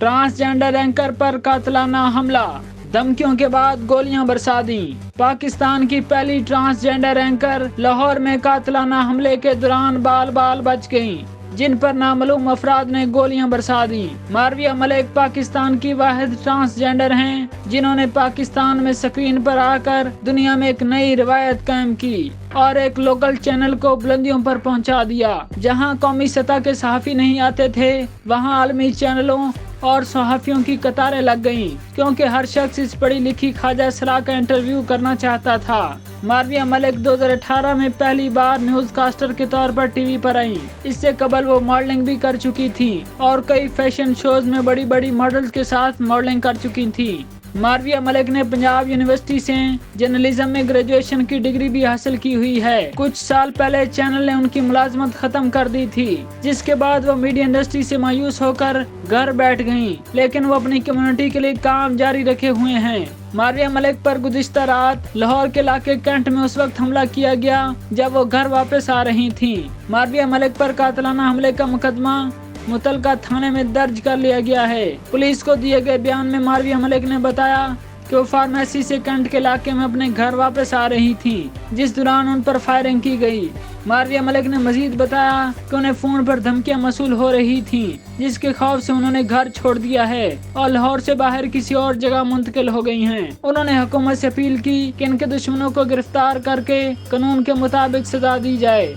Transgender anchor पर कातिलाना हमला, धमकियों के बाद गोलियां बरसा दी। पाकिस्तान की पहली ट्रांसजेंडर एंकर लाहौर में कातिलाना हमले के दौरान बाल बाल बच गईं, जिन पर नामालूम अफराद ने गोलियां बरसा दी। मारविया मलिक पाकिस्तान की वाहिद ट्रांसजेंडर हैं जिन्होंने पाकिस्तान में स्क्रीन पर आकर दुनिया में एक नई रिवायत कायम की और एक लोकल चैनल को बुलंदियों पर पहुंचा दिया। जहां कौमी सतह के सहाफ़ी नहीं आते थे, वहां आलमी चैनलों और सहाफ़ियों की कतारें लग गईं, क्योंकि हर शख्स इस पढ़ी लिखी ख्वाजा सरा का इंटरव्यू करना चाहता था। मारविया मलिक 2018 में पहली बार न्यूज कास्टर के तौर पर टीवी पर आई। इससे कबल वो मॉडलिंग भी कर चुकी थी और कई फैशन शोज में बड़ी बड़ी मॉडल्स के साथ मॉडलिंग कर चुकी थी। मारविया मलिक ने पंजाब यूनिवर्सिटी से जर्नलिज्म में ग्रेजुएशन की डिग्री भी हासिल की हुई है। कुछ साल पहले चैनल ने उनकी मुलाजमत खत्म कर दी थी, जिसके बाद वो मीडिया इंडस्ट्री से मायूस होकर घर बैठ गयीं, लेकिन वो अपनी कम्युनिटी के लिए काम जारी रखे हुए हैं। मारविया मलिक पर गुज़िश्ता रात लाहौर के इलाके कैंट में उस वक्त हमला किया गया जब वो घर वापस आ रही थी। मारविया मलिक पर कातिलाना हमले का मुकदमा मुतलका थाने में दर्ज कर लिया गया है। पुलिस को दिए गए बयान में मारविया मलिक ने बताया कि वो फार्मेसी से कैंट के इलाके में अपने घर वापस आ रही थी, जिस दौरान उन पर फायरिंग की गई। मारविया मलिक ने मजीद बताया कि उन्हें फोन पर धमकियां मसूल हो रही थीं, जिसके खौफ से उन्होंने घर छोड़ दिया है और लाहौर से बाहर किसी और जगह मुंतकिल हो गई हैं। उन्होंने हुकूमत से अपील की कि इनके दुश्मनों को गिरफ्तार करके कानून के मुताबिक सजा दी जाए।